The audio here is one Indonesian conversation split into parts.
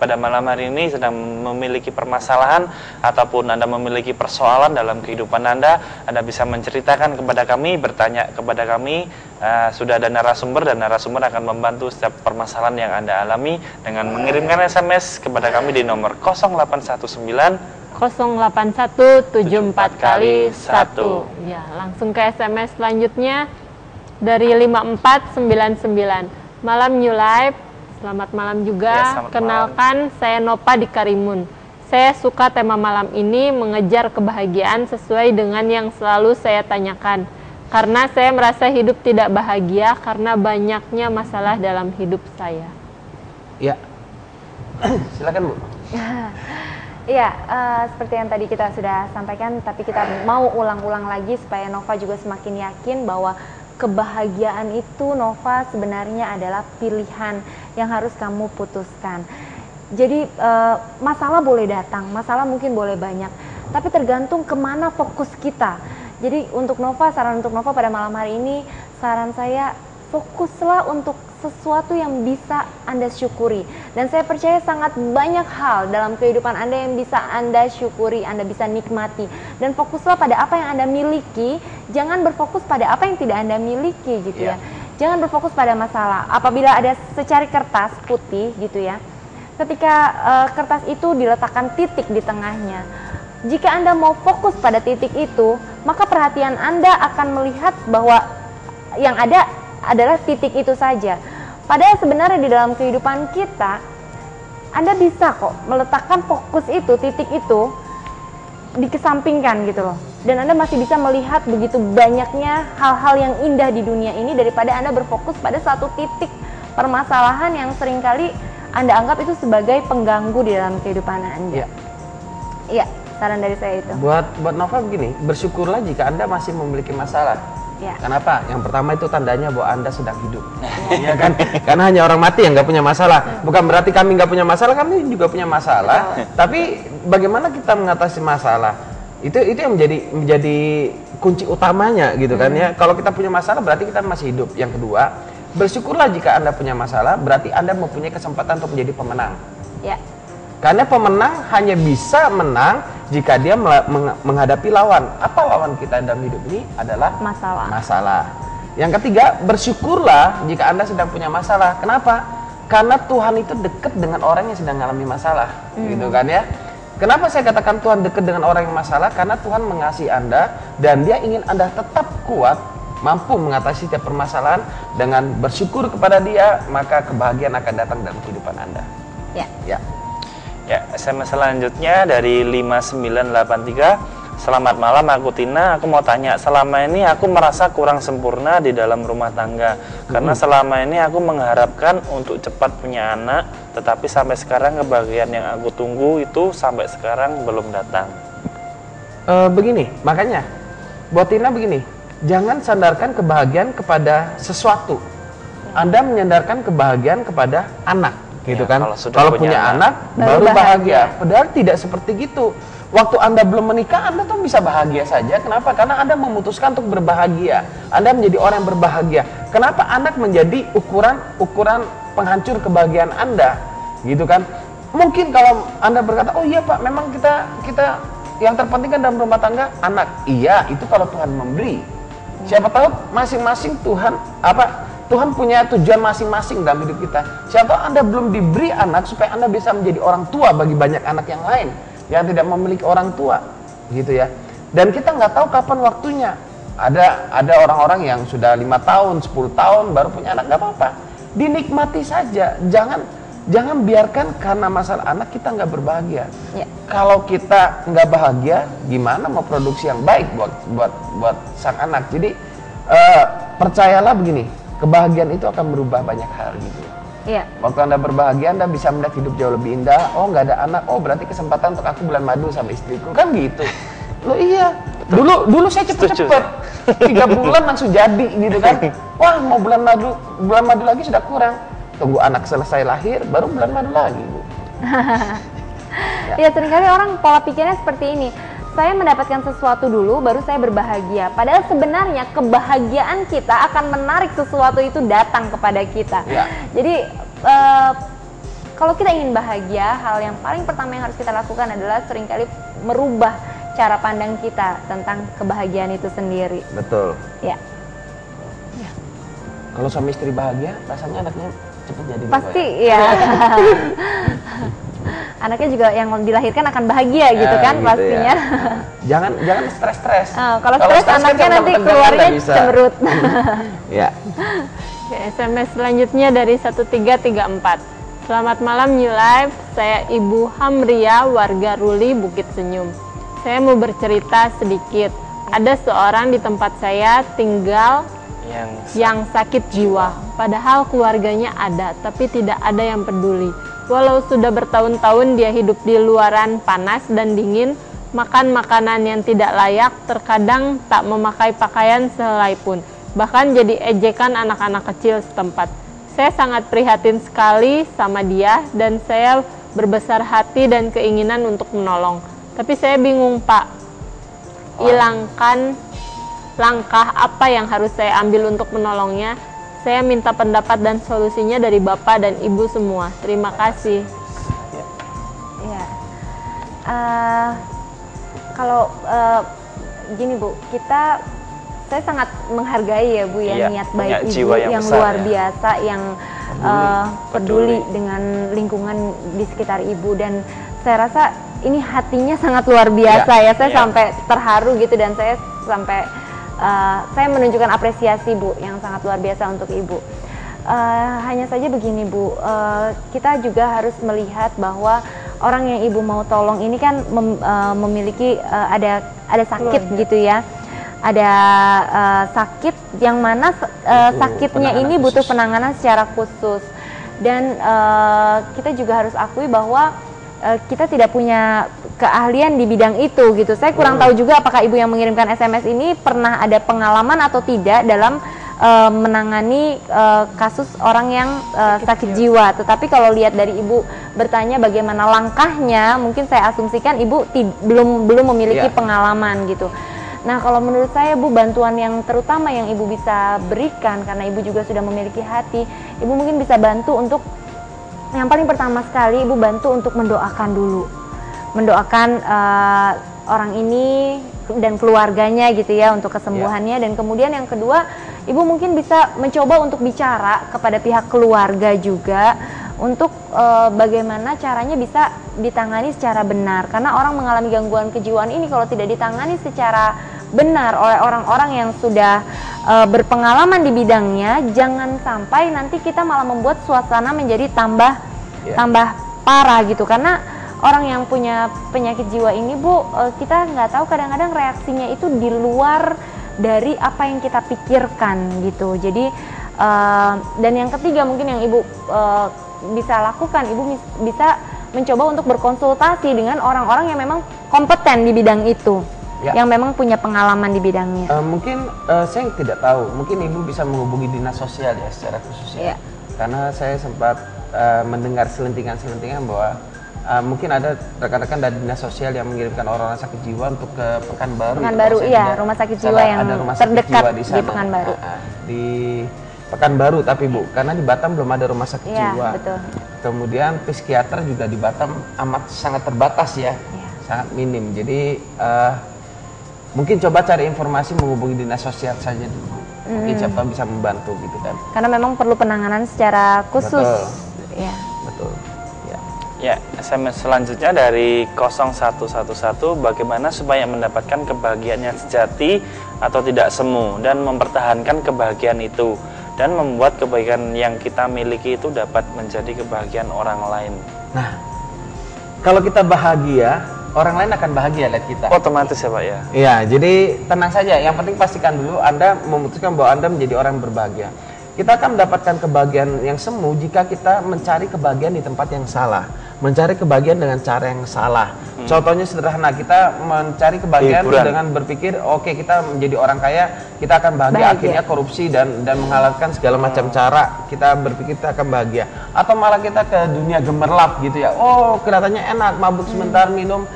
pada malam hari ini sedang memiliki permasalahan ataupun Anda memiliki persoalan dalam kehidupan Anda bisa menceritakan kepada kami, bertanya kepada kami. Sudah ada narasumber dan narasumber akan membantu setiap permasalahan yang Anda alami dengan mengirimkan SMS kepada kami di nomor 0819 08174 kali 1. Ya, langsung ke SMS selanjutnya dari 5499. Malam New Life, selamat malam juga. Ya, selamat Kenalkan, malam. saya Nova di Karimun. Saya suka tema malam ini mengejar kebahagiaan sesuai dengan yang selalu saya tanyakan. Karena saya merasa hidup tidak bahagia karena banyaknya masalah dalam hidup saya. Ya, silakan Bu. Iya, seperti yang tadi kita sudah sampaikan, tapi kita mau ulang-ulang lagi supaya Nova juga semakin yakin bahwa kebahagiaan itu, Nova, sebenarnya adalah pilihan yang harus kamu putuskan. Jadi masalah boleh datang, masalah mungkin boleh banyak, tapi tergantung kemana fokus kita. Jadi untuk Nova, saran untuk Nova pada malam hari ini, saran saya fokuslah untuk sesuatu yang bisa Anda syukuri. Dan saya percaya sangat banyak hal dalam kehidupan Anda yang bisa Anda syukuri, Anda bisa nikmati. Dan fokuslah pada apa yang Anda miliki, jangan berfokus pada apa yang tidak Anda miliki gitu ya. Jangan berfokus pada masalah. Apabila ada secari kertas putih gitu ya, ketika kertas itu diletakkan titik di tengahnya, jika Anda mau fokus pada titik itu, maka perhatian Anda akan melihat bahwa yang ada adalah titik itu saja. Padahal sebenarnya di dalam kehidupan kita, Anda bisa kok meletakkan fokus itu, titik itu dikesampingkan gitu loh. Dan Anda masih bisa melihat begitu banyaknya hal-hal yang indah di dunia ini daripada Anda berfokus pada satu titik permasalahan yang seringkali Anda anggap itu sebagai pengganggu di dalam kehidupan Anda. Iya, saran dari saya itu. Buat Nova begini, bersyukurlah jika Anda masih memiliki masalah. Ya. Kenapa? Yang pertama itu tandanya bahwa Anda sedang hidup. Iya kan? Karena hanya orang mati yang nggak punya masalah. Bukan berarti kami nggak punya masalah, kami juga punya masalah. Tapi bagaimana kita mengatasi masalah? Itu yang menjadi kunci utamanya gitu kan ya. Kalau kita punya masalah berarti kita masih hidup. Yang kedua, bersyukurlah jika Anda punya masalah, berarti Anda mempunyai kesempatan untuk menjadi pemenang. Ya. Karena pemenang hanya bisa menang jika dia menghadapi lawan. Apa lawan kita dalam hidup ini adalah masalah. Yang ketiga, bersyukurlah jika Anda sedang punya masalah. Kenapa? Karena Tuhan itu dekat dengan orang yang sedang mengalami masalah, gitu kan ya. Kenapa saya katakan Tuhan dekat dengan orang yang masalah? Karena Tuhan mengasihi Anda dan Dia ingin Anda tetap kuat, mampu mengatasi setiap permasalahan. Dengan bersyukur kepada Dia, maka kebahagiaan akan datang dalam kehidupan Anda. Ya, SMS selanjutnya dari 5983. Selamat malam, aku Tina. Aku mau tanya, selama ini aku merasa kurang sempurna di dalam rumah tangga. Karena selama ini aku mengharapkan untuk cepat punya anak, tetapi sampai sekarang kebahagiaan yang aku tunggu itu sampai sekarang belum datang. Begini, makanya buat Tina begini, jangan sandarkan kebahagiaan kepada sesuatu. Anda menyandarkan kebahagiaan kepada anak. Gitu kan, kalau punya anak baru bahagia. Padahal tidak seperti gitu. Waktu Anda belum menikah, Anda tuh bisa bahagia saja. Kenapa? Karena Anda memutuskan untuk berbahagia. Anda menjadi orang yang berbahagia. Kenapa anak menjadi ukuran penghancur kebahagiaan Anda? Gitu kan? Mungkin kalau Anda berkata, oh iya Pak, memang kita yang terpenting kan dalam rumah tangga anak. Iya, itu kalau Tuhan memberi. Siapa tahu masing-masing Tuhan punya tujuan masing-masing dalam hidup kita. Siapa Anda belum diberi anak supaya Anda bisa menjadi orang tua bagi banyak anak yang lain yang tidak memiliki orang tua, gitu ya. Dan kita nggak tahu kapan waktunya. Ada orang-orang yang sudah 5 tahun, 10 tahun baru punya anak, nggak apa-apa. Dinikmati saja. Jangan biarkan karena masalah anak kita nggak berbahagia. Kalau kita nggak bahagia, gimana mau produksi yang baik buat sang anak? Jadi percayalah begini. Kebahagiaan itu akan merubah banyak hal gitu. Iya. Waktu Anda berbahagia, Anda bisa melihat hidup jauh lebih indah. Oh, nggak ada anak. Oh, berarti kesempatan untuk aku bulan madu sama istriku. Kan gitu. Loh iya. Dulu saya cepet-cepet. 3 bulan langsung jadi gitu kan. Wah, mau bulan madu lagi sudah kurang. Tunggu anak selesai lahir, baru bulan madu lagi, Bu. Ya, seringkali orang pola pikirnya seperti ini. Saya mendapatkan sesuatu dulu, baru saya berbahagia. Padahal sebenarnya kebahagiaan kita akan menarik sesuatu itu datang kepada kita. Jadi kalau kita ingin bahagia, hal yang paling pertama yang harus kita lakukan adalah seringkali merubah cara pandang kita tentang kebahagiaan itu sendiri. Betul. Ya. Kalau suami istri bahagia, rasanya anaknya cepat jadi pasti ya. Anaknya juga yang dilahirkan akan bahagia gitu kan gitu pastinya. Ya. Jangan stres. Kalau stres anaknya nanti keluarnya cemberut. Ya. SMS selanjutnya dari 1334. Selamat malam New Life, saya Ibu Hamria, warga Ruli, Bukit Senyum. Saya mau bercerita sedikit. Ada seorang di tempat saya tinggal yang sakit jiwa. Padahal keluarganya ada, tapi tidak ada yang peduli. Walau sudah bertahun-tahun dia hidup di luaran panas dan dingin, makan makanan yang tidak layak, terkadang tak memakai pakaian sehelai pun. Bahkan jadi ejekan anak-anak kecil setempat. Saya sangat prihatin sekali sama dia dan saya berbesar hati dan keinginan untuk menolong. Tapi saya bingung Pak, hilangkan langkah apa yang harus saya ambil untuk menolongnya. Saya minta pendapat dan solusinya dari Bapak dan Ibu semua. Terima kasih. Ya. Kalau gini Bu, saya sangat menghargai ya Bu ya, niat baik Ibu yang luar biasa, yang peduli dengan lingkungan di sekitar Ibu, dan saya rasa ini hatinya sangat luar biasa ya. Saya sampai terharu gitu, dan saya sampai saya menunjukkan apresiasi Bu yang sangat luar biasa untuk Ibu. Hanya saja begini Bu, kita juga harus melihat bahwa orang yang Ibu mau tolong ini kan memiliki ada sakit gitu ya. Ada sakit yang mana sakitnya ini butuh penanganan secara khusus, dan kita juga harus akui bahwa kita tidak punya keahlian di bidang itu gitu. Saya kurang tahu juga apakah Ibu yang mengirimkan SMS ini pernah ada pengalaman atau tidak dalam menangani kasus orang yang sakit jiwa. Tetapi kalau lihat dari Ibu bertanya bagaimana langkahnya, mungkin saya asumsikan Ibu belum memiliki pengalaman gitu. Nah, kalau menurut saya Bu, bantuan yang terutama yang Ibu bisa berikan, karena Ibu juga sudah memiliki hati, Ibu mungkin bisa bantu untuk yang paling pertama sekali, Ibu bantu untuk mendoakan dulu. Mendoakan orang ini dan keluarganya gitu ya, untuk kesembuhannya. Dan kemudian yang kedua, Ibu mungkin bisa mencoba untuk bicara kepada pihak keluarga juga untuk bagaimana caranya bisa ditangani secara benar. Karena orang mengalami gangguan kejiwaan ini kalau tidak ditangani secara benar oleh orang-orang yang sudah berpengalaman di bidangnya, jangan sampai nanti kita malah membuat suasana menjadi tambah parah gitu. Karena orang yang punya penyakit jiwa ini Bu, kita nggak tahu kadang-kadang reaksinya itu di luar dari apa yang kita pikirkan gitu. Jadi dan yang ketiga mungkin yang Ibu bisa lakukan, Ibu bisa mencoba untuk berkonsultasi dengan orang-orang yang memang kompeten di bidang itu, yang memang punya pengalaman di bidangnya. Mungkin saya tidak tahu, mungkin Ibu bisa menghubungi dinas sosial ya secara khusus ya. Karena saya sempat mendengar selentingan-selentingan bahwa mungkin ada rekan-rekan dari dinas sosial yang mengirimkan orang-orang sakit jiwa untuk ke Pekanbaru. Pekanbaru, iya, rumah sakit jiwa yang terdekat di Pekanbaru. Di Pekanbaru tapi Bu, karena di Batam belum ada rumah sakit jiwa. Betul. Kemudian psikiater juga di Batam sangat terbatas ya, sangat minim. Jadi mungkin coba cari informasi, menghubungi dinas sosial saja dulu. Mungkin siapa bisa membantu gitu kan. Karena memang perlu penanganan secara khusus. Betul. Ya. Betul. Ya, SMS selanjutnya dari 0111, bagaimana supaya mendapatkan kebahagiaan yang sejati atau tidak semu dan mempertahankan kebahagiaan itu dan membuat kebahagiaan yang kita miliki itu dapat menjadi kebahagiaan orang lain. Nah, kalau kita bahagia, orang lain akan bahagia lihat kita. Otomatis ya Pak ya? Iya, jadi tenang saja, yang penting pastikan dulu Anda memutuskan bahwa Anda menjadi orang berbahagia. Kita akan mendapatkan kebahagiaan yang semu jika kita mencari kebahagiaan di tempat yang salah, mencari kebahagiaan dengan cara yang salah. Contohnya sederhana, kita mencari kebahagiaan dengan berpikir, oke, kita menjadi orang kaya, kita akan bahagia. Akhirnya korupsi dan menghalalkan segala macam cara, kita berpikir kita akan bahagia. Atau malah kita ke dunia gemerlap gitu ya, oh kelihatannya enak, mabuk sebentar, minum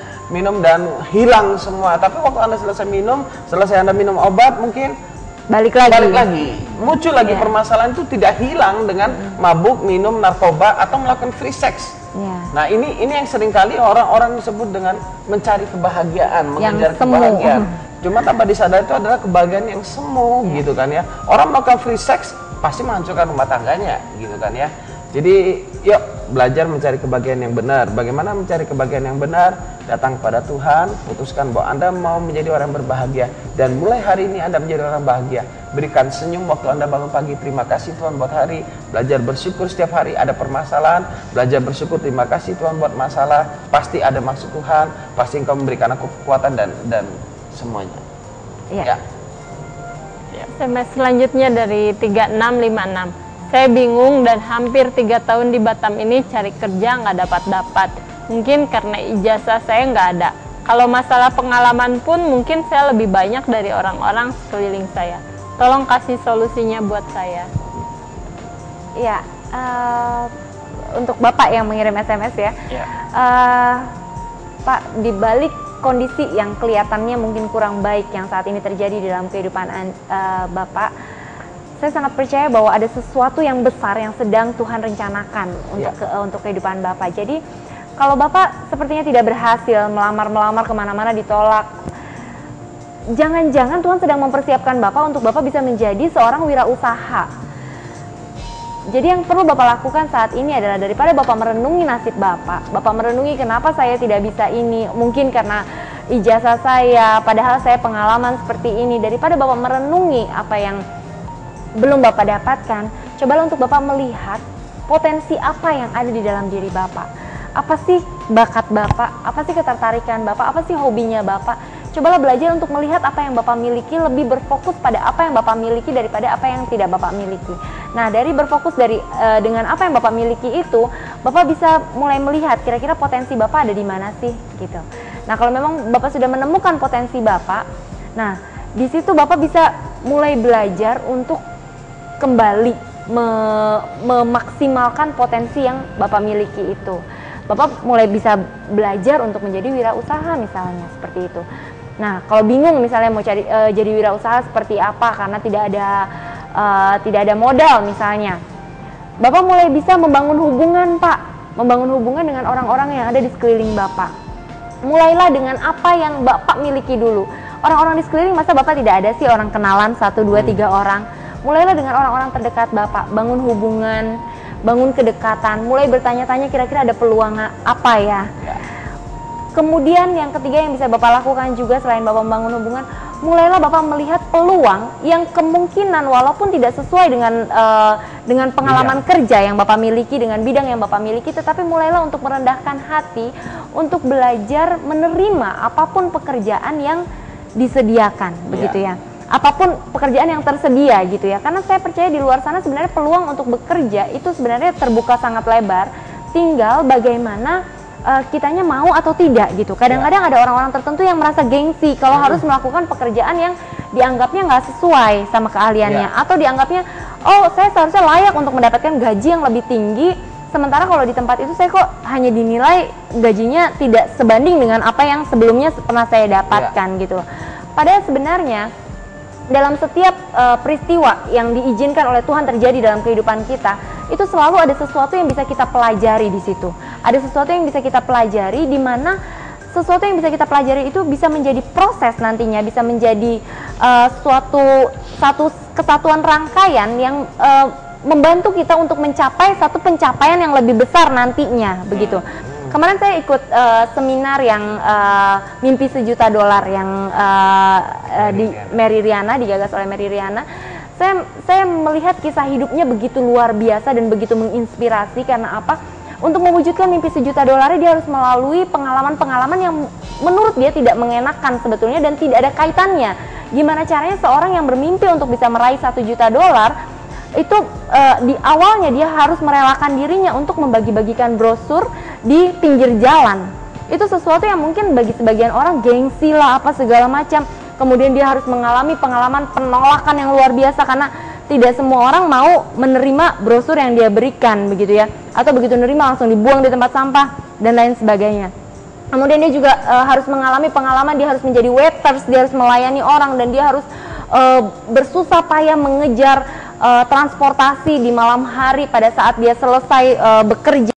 dan hilang semua. Tapi waktu Anda selesai minum, Anda minum obat, mungkin balik lagi. muncul lagi permasalahan itu tidak hilang dengan mabuk, minum, narkoba atau melakukan free sex. Nah ini yang seringkali orang-orang disebut dengan mencari kebahagiaan, mengejar kebahagiaan. Cuma tanpa disadari itu adalah kebahagiaan yang semu gitu kan ya. Orang melakukan free sex pasti menghancurkan rumah tangganya gitu kan ya. Jadi yuk belajar mencari kebahagiaan yang benar. Bagaimana mencari kebahagiaan yang benar? Datang kepada Tuhan, putuskan bahwa Anda mau menjadi orang berbahagia, dan mulai hari ini Anda menjadi orang bahagia. Berikan senyum waktu Anda bangun pagi. Terima kasih Tuhan buat hari. Belajar bersyukur setiap hari. Ada permasalahan, belajar bersyukur. Terima kasih Tuhan buat masalah. Pasti ada maksud Tuhan. Pasti Engkau memberikan aku kekuatan dan semuanya. Ya. SMS selanjutnya dari 3656. Saya bingung dan hampir 3 tahun di Batam ini cari kerja nggak dapat-dapat. Mungkin karena ijazah saya nggak ada. Kalau masalah pengalaman pun mungkin saya lebih banyak dari orang-orang sekeliling saya. Tolong kasih solusinya buat saya. Ya, untuk Bapak yang mengirim SMS ya. Pak, dibalik kondisi yang kelihatannya mungkin kurang baik yang saat ini terjadi di dalam kehidupan Bapak, saya sangat percaya bahwa ada sesuatu yang besar yang sedang Tuhan rencanakan untuk kehidupan Bapak. Jadi kalau Bapak sepertinya tidak berhasil melamar kemana-mana ditolak, jangan-jangan Tuhan sedang mempersiapkan Bapak untuk Bapak bisa menjadi seorang wirausaha. Jadi yang perlu Bapak lakukan saat ini adalah daripada Bapak merenungi nasib Bapak merenungi kenapa saya tidak bisa ini, mungkin karena ijazah saya, padahal saya pengalaman seperti ini. Daripada Bapak merenungi apa yang belum Bapak dapatkan, cobalah untuk Bapak melihat potensi apa yang ada di dalam diri Bapak. Apa sih bakat Bapak? Apa sih ketertarikan Bapak? Apa sih hobinya Bapak? Cobalah belajar untuk melihat apa yang Bapak miliki, lebih berfokus pada apa yang Bapak miliki daripada apa yang tidak Bapak miliki. Nah, dari berfokus dengan apa yang Bapak miliki itu, Bapak bisa mulai melihat kira-kira potensi Bapak ada di mana sih gitu. Nah, kalau memang Bapak sudah menemukan potensi Bapak, nah di situ Bapak bisa mulai belajar untuk kembali memaksimalkan potensi yang Bapak miliki itu. Bapak mulai bisa belajar untuk menjadi wirausaha misalnya, seperti itu. Nah, kalau bingung misalnya mau jadi wirausaha seperti apa karena tidak ada modal misalnya, Bapak mulai bisa membangun hubungan, Pak. Membangun hubungan dengan orang-orang yang ada di sekeliling Bapak. Mulailah dengan apa yang Bapak miliki dulu. Orang-orang di sekeliling, masa Bapak tidak ada sih orang kenalan 1, 2, 3 orang? Mulailah dengan orang-orang terdekat Bapak, bangun hubungan, bangun kedekatan, mulai bertanya-tanya kira-kira ada peluang apa ya. Kemudian yang ketiga yang bisa Bapak lakukan juga selain Bapak membangun hubungan, mulailah Bapak melihat peluang yang kemungkinan walaupun tidak sesuai dengan pengalaman kerja yang Bapak miliki, dengan bidang yang Bapak miliki, tetapi mulailah untuk merendahkan hati, untuk belajar menerima apapun pekerjaan yang disediakan, begitu ya. Apapun pekerjaan yang tersedia gitu ya, karena saya percaya di luar sana sebenarnya peluang untuk bekerja itu sebenarnya terbuka sangat lebar, tinggal bagaimana kitanya mau atau tidak gitu. Kadang-kadang ada orang-orang tertentu yang merasa gengsi kalau harus melakukan pekerjaan yang dianggapnya nggak sesuai sama keahliannya, atau dianggapnya oh saya seharusnya layak untuk mendapatkan gaji yang lebih tinggi, sementara kalau di tempat itu saya kok hanya dinilai gajinya tidak sebanding dengan apa yang sebelumnya pernah saya dapatkan gitu. Padahal sebenarnya dalam setiap peristiwa yang diizinkan oleh Tuhan terjadi dalam kehidupan kita, itu selalu ada sesuatu yang bisa kita pelajari di situ. Ada sesuatu yang bisa kita pelajari, di mana sesuatu yang bisa kita pelajari itu bisa menjadi proses nantinya, bisa menjadi satu kesatuan rangkaian yang membantu kita untuk mencapai satu pencapaian yang lebih besar nantinya, begitu. Kemarin saya ikut seminar yang mimpi $1 juta yang di Mary Riana, digagas oleh Mary Riana. Saya melihat kisah hidupnya begitu luar biasa dan begitu menginspirasi. Karena apa? Untuk mewujudkan mimpi $1 juta dia harus melalui pengalaman-pengalaman yang menurut dia tidak mengenakan sebetulnya dan tidak ada kaitannya. Gimana caranya seorang yang bermimpi untuk bisa meraih $1 juta itu di awalnya dia harus merelakan dirinya untuk membagi-bagikan brosur di pinggir jalan. Itu sesuatu yang mungkin bagi sebagian orang gengsi lah apa segala macam. Kemudian dia harus mengalami pengalaman penolakan yang luar biasa karena tidak semua orang mau menerima brosur yang dia berikan, begitu ya. Atau begitu menerima langsung dibuang di tempat sampah dan lain sebagainya. Kemudian dia juga harus mengalami pengalaman dia harus menjadi waiters, dia harus melayani orang dan dia harus bersusah payah mengejar transportasi di malam hari pada saat dia selesai bekerja